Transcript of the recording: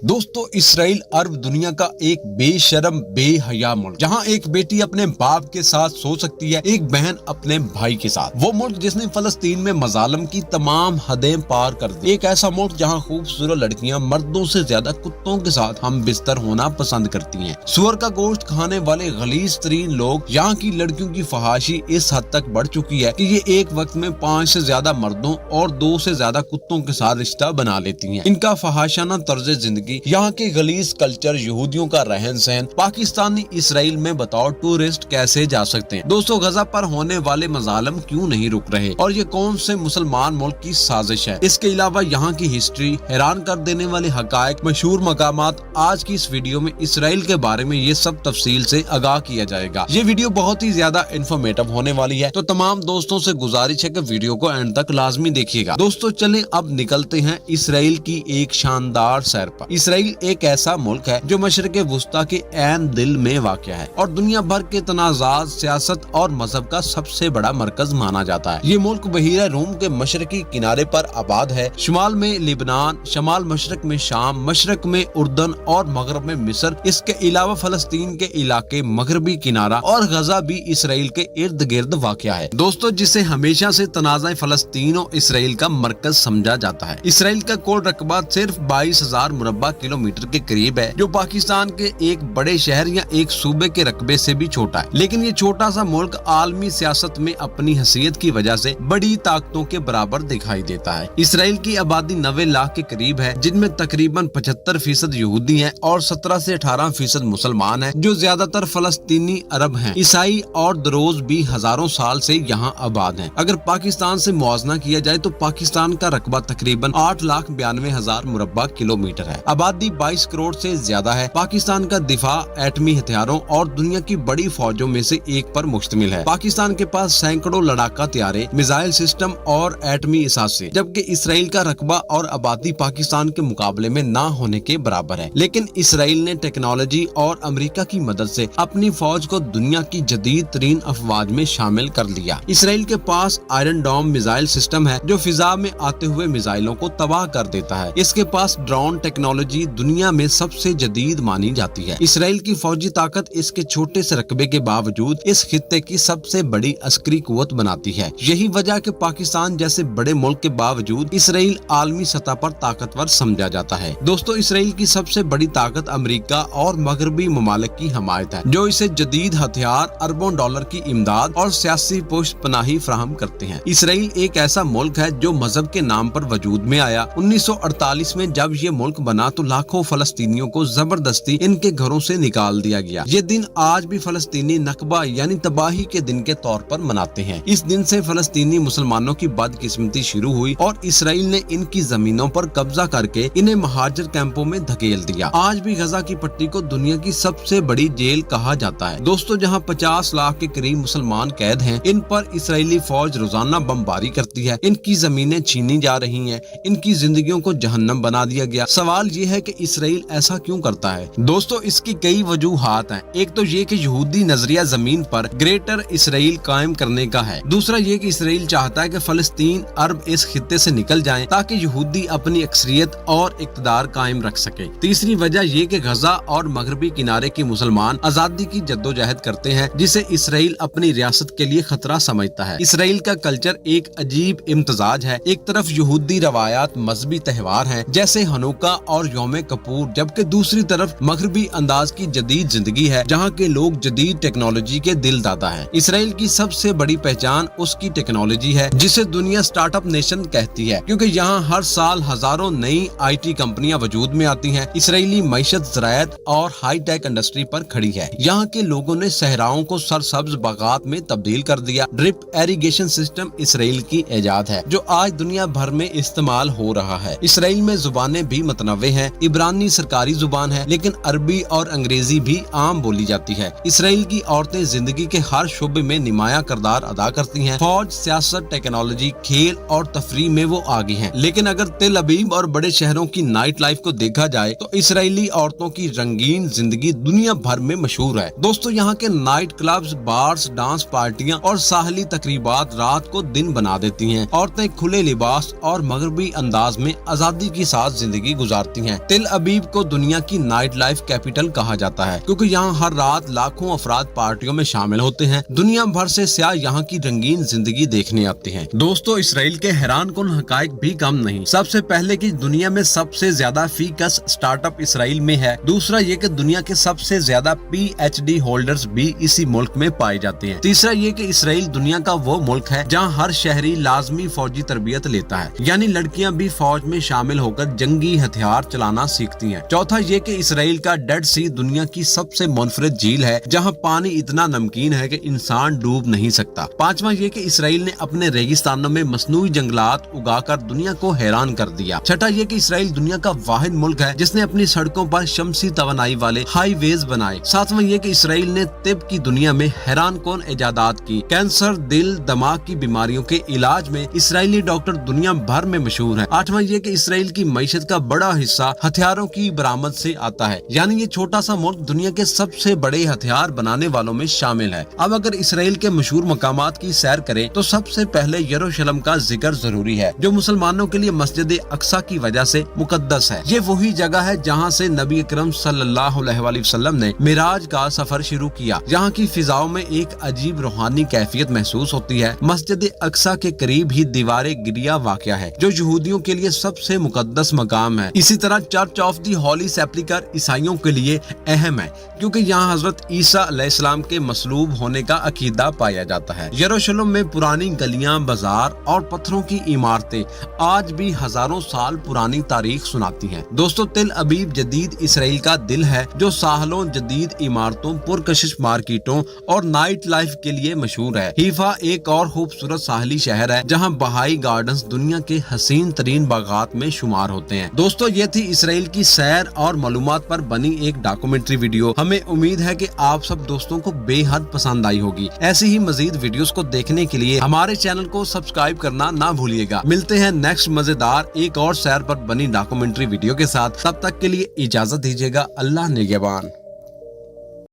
दोस्तों, इसराइल अरब दुनिया का एक बेशरम बेहया मुल्क, जहां एक बेटी अपने बाप के साथ सो सकती है, एक बहन अपने भाई के साथ। वो मुल्क जिसने फलस्तीन में मजालम की तमाम हदें पार कर दी। एक ऐसा मुल्क जहां खूबसूरत लड़कियां मर्दों से ज्यादा कुत्तों के साथ हम बिस्तर होना पसंद करती हैं। सुअर का गोश्त खाने वाले गलीज तरीन लोग, यहाँ की लड़कियों की फहाशी इस हद तक बढ़ चुकी है कि ये एक वक्त में 5 से ज्यादा मर्दों और 2 से ज्यादा कुत्तों के साथ रिश्ता बना लेती हैं। इनका फहाशाना तर्ज जिंदगी, यहाँ के गलीज कल्चर, यहूदियों का रहन सहन, पाकिस्तानी इसराइल में बताओ टूरिस्ट कैसे जा सकते हैं। दोस्तों, गजा पर होने वाले मजालम क्यों नहीं रुक रहे और ये कौन से मुसलमान मुल्क की साजिश है? इसके अलावा यहाँ की हिस्ट्री, हैरान कर देने वाले हकायक, मशहूर मकामात, आज की इस वीडियो में इसराइल के बारे में ये सब तफसील से आगाह किया जाएगा। ये वीडियो बहुत ही ज्यादा इन्फॉर्मेटिव होने वाली है, तो तमाम दोस्तों से गुजारिश है कि वीडियो को एंड तक लाजमी देखिएगा। दोस्तों, चलें अब निकलते हैं इसराइल की एक शानदार सैर पर। इसराइल एक ऐसा मुल्क है जो मशरिक वुस्ता के ऐन दिल में वाक़या है और दुनिया भर के तनाज़ात, सियासत और मजहब का सबसे बड़ा मरकज माना जाता है। ये मुल्क बहीरा रूम के मशरकी किनारे पर आबाद है। शुमाल में लिबनान, शमाल मशरक में शाम, मशरक में उर्दन और मगरब में मिस्र। इसके अलावा फलस्तीन के इलाके, मगरबी किनारा और गजा भी इसराइल के इर्द गिर्द वाक़या है। दोस्तों, जिसे हमेशा से तनाज़ा फलस्तीन और इसराइल का मरकज समझा जाता है। इसराइल का कुल रकबा सिर्फ 22,000 मुरब्बा किलोमीटर के करीब है, जो पाकिस्तान के एक बड़े शहर या एक सूबे के रकबे से भी छोटा है। लेकिन ये छोटा सा मुल्क आलमी सियासत में अपनी हैसियत की वजह से बड़ी ताकतों के बराबर दिखाई देता है। इसराइल की आबादी 90 लाख के करीब है, जिनमें तकरीबन 75% यहूदी हैं और 17 से 18% मुसलमान हैं, जो ज्यादातर फलस्तीनी अरब हैं। ईसाई और दरोज भी हजारों साल से यहाँ आबाद हैं। अगर पाकिस्तान से मुआवजा किया जाए तो पाकिस्तान का रकबा तकरीबन 8,92,000 मुरब्बा किलोमीटर है। आबादी 22 करोड़ से ज्यादा है। पाकिस्तान का दिफा एटमी हथियारों और दुनिया की बड़ी फौजों में से एक पर मुश्तमिल है। पाकिस्तान के पास सैकड़ों लड़ाका तैयारे, मिसाइल सिस्टम और एटमी असासे, जबकि इसराइल का रकबा और आबादी पाकिस्तान के मुकाबले में ना होने के बराबर है। लेकिन इसराइल ने टेक्नोलॉजी और अमेरिका की मदद से अपनी फौज को दुनिया की जदीद तरीन अफवाज में शामिल कर लिया। इसराइल के पास आयरन डोम मिसाइल सिस्टम है, जो फिजा में आते हुए मिसाइलों को तबाह कर देता है। इसके पास ड्रोन टेक्नोलॉजी दुनिया में सबसे जदीद मानी जाती है। इसराइल की फौजी ताकत इसके छोटे से रकबे के बावजूद इस खित्ते की सबसे बड़ी अस्करी कुव्वत बनाती है। यही वजह कि पाकिस्तान जैसे बड़े मुल्क के बावजूद इसराइल आलमी सतह पर ताकतवर समझा जाता है। दोस्तों, इसराइल की सबसे बड़ी ताकत अमेरिका और मगरबी ममालिक की हमायत है, जो इसे जदीद हथियार, अरबों डॉलर की इमदाद और सियासी पुष्ट पनाही फराहम करते हैं। इसराइल एक ऐसा मुल्क है जो मजहब के नाम पर वजूद में आया। 1948 में जब ये मुल्क बना तो लाखों फलस्तीनियों को जबरदस्ती इनके घरों से निकाल दिया गया। ये दिन आज भी फलस्तीनी नकबा यानी तबाही के दिन के तौर पर मनाते हैं। इस दिन से फलस्तीनी मुसलमानों की बदकिस्मती शुरू हुई और इसराइल ने इनकी जमीनों पर कब्जा करके इन्हें महाजर कैंपों में धकेल दिया। आज भी गजा की पट्टी को दुनिया की सबसे बड़ी जेल कहा जाता है। दोस्तों, जहाँ 50 लाख के करीब मुसलमान कैद हैं, इन पर इसराइली फौज रोजाना बमबारी करती है। इनकी जमीनें छीनी जा रही हैं, इनकी जिंदगियों को जहन्नम बना दिया गया। सवाल ये है कि इसराइल ऐसा क्यों करता है? दोस्तों, इसकी कई वजूहात हैं। एक तो ये कि यहूदी नजरिया जमीन पर ग्रेटर इसराइल कायम करने का है। दूसरा ये कि इसराइल चाहता है कि फलस्तीन अरब इस खित्ते से निकल जाएं ताकि यहूदी अपनी अक्सरियत और इक़्तिदार कायम रख सके। तीसरी वजह ये कि गजा और मगरबी किनारे के मुसलमान आजादी की जद्दोजहद करते हैं, जिसे इसराइल अपनी रियासत के लिए खतरा समझता है। इसराइल का कल्चर एक अजीब इम्तजाज है। एक तरफ यहूदी रवायात, मजहबी त्योहार हैं जैसे हनुका और यौम कपूर, जबकि दूसरी तरफ मगरबी अंदाज की जदीद जिंदगी है, जहाँ के लोग जदीद टेक्नोलॉजी के दिल दादा हैं। इसराइल की सबसे बड़ी पहचान उसकी टेक्नोलॉजी है, जिसे दुनिया स्टार्टअप नेशन कहती है, क्योंकि यहाँ हर साल हजारों नई IT कंपनियां वजूद में आती हैं। इसराइली मईशत, ज़राअत और हाई टेक इंडस्ट्री पर खड़ी है। यहाँ के लोगों ने सहराओं को सरसब्ज बागात में तब्दील कर दिया। ड्रिप एरीगेशन सिस्टम इसराइल की इजाद है, जो आज दुनिया भर में इस्तेमाल हो रहा है। इसराइल में जुबानें भी मतनवे हैं। इब्रानी सरकारी जुबान है, लेकिन अरबी और अंग्रेजी भी आम बोली जाती है। इसराइल की औरतें जिंदगी के हर शोबे में नुमाया किरदार अदा करती हैं। फौज, सियासत, टेक्नोलॉजी, खेल और तफरीह में वो आगे हैं। लेकिन अगर तेल अवीव और बड़े शहरों की नाइट लाइफ को देखा जाए तो इसराइली औरतों की रंगीन जिंदगी दुनिया भर में मशहूर है। दोस्तों, यहाँ के नाइट क्लब्स, बार्स, डांस पार्टियां और साहली तकरीबात रात को दिन बना देती हैं। औरतें खुले लिबास और मगरबी अंदाज में आजादी के साथ जिंदगी गुजारती हैं। हैं। तिल अबीब को दुनिया की नाइट लाइफ कैपिटल कहा जाता है क्योंकि यहाँ हर रात लाखों अफराद पार्टियों में शामिल होते हैं। दुनिया भर से सयाह यहाँ की रंगीन जिंदगी देखने आते हैं। दोस्तों, इसराइल के हैरान कुन हकायक भी कम नहीं। सबसे पहले कि दुनिया में सबसे ज्यादा फीकस स्टार्टअप इसराइल में है। दूसरा ये कि दुनिया के सबसे ज्यादा PhD होल्डर्स भी इसी मुल्क में पाए जाते हैं। तीसरा ये कि इसराइल दुनिया का वो मुल्क है जहाँ हर शहरी लाजमी फौजी तरबियत लेता है, यानी लड़कियां भी फौज में शामिल होकर जंगी हथियार चलाना सीखती हैं। चौथा ये कि इसराइल का डेड सी दुनिया की सबसे मुनफरिद झील है जहाँ पानी इतना नमकीन है कि इंसान डूब नहीं सकता। पांचवा ये कि इसराइल ने अपने रेगिस्तानों में मसनूई जंगलात उगाकर दुनिया को हैरान कर दिया। छठा ये कि इसराइल दुनिया का वाहिद मुल्क है जिसने अपनी सड़कों पर शमसी तवानाई वाले हाईवेज बनाए। सातवां ये कि इसराइल ने तिब की दुनिया में हैरान कौन इजादात की। कैंसर, दिल, दिमाग की बीमारियों के इलाज में इसराइली डॉक्टर दुनिया भर में मशहूर हैं। आठवां ये कि इसराइल की मईशत का बड़ा हिस्सा हथियारों की बरामद से आता है, यानी ये छोटा सा मुल्क दुनिया के सबसे बड़े हथियार बनाने वालों में शामिल है। अब अगर इसराइल के मशहूर मकामात की सैर करें तो सबसे पहले यरूशलेम का जिक्र जरूरी है जो मुसलमानों के लिए मस्जिद अक्सा की वजह से मुकद्दस है। ये वही जगह है जहाँ से नबी अकरम सल्लल्लाहु अलैहि वसल्लम ने मिराज का सफर शुरू किया। यहाँ की फिजाओं में एक अजीब रूहानी कैफियत महसूस होती है। मस्जिद अक्सा के करीब ही दीवारे गिरिया वाक़या है जो यहूदियों के लिए सबसे मुकद्दस मकाम है। इसी तरह चर्च ऑफ दी होली सेप्लिकर ईसाइयों के लिए अहम है क्योंकि यहाँ हजरत ईसा अलैहिस्सलाम के मसलूब होने का अकीदा पाया जाता है। यरूशलेम में पुरानी गलियां, बाजार और पत्थरों की इमारतें आज भी हजारों साल पुरानी तारीख सुनाती हैं। दोस्तों, तिल अबीब जदीद इसराइल का दिल है जो साहलों, जदीद इमारतों, पुरकशिश मार्केटों और नाइट लाइफ के लिए मशहूर है। हीफा एक और खूबसूरत साहली शहर है जहाँ बहाई गार्डन्स दुनिया के हसीन तरीन बागात में शुमार होते हैं। दोस्तों, ये थी इसराइल की सैर और मालूमात पर बनी एक डॉक्यूमेंट्री वीडियो। हमें उम्मीद है कि आप सब दोस्तों को बेहद पसंद आई होगी। ऐसी ही मजीद वीडियोस को देखने के लिए हमारे चैनल को सब्सक्राइब करना ना भूलिएगा। मिलते हैं नेक्स्ट मजेदार एक और सैर पर बनी डॉक्यूमेंट्री वीडियो के साथ। तब तक के लिए इजाजत दीजिएगा। अल्लाह निगहबान।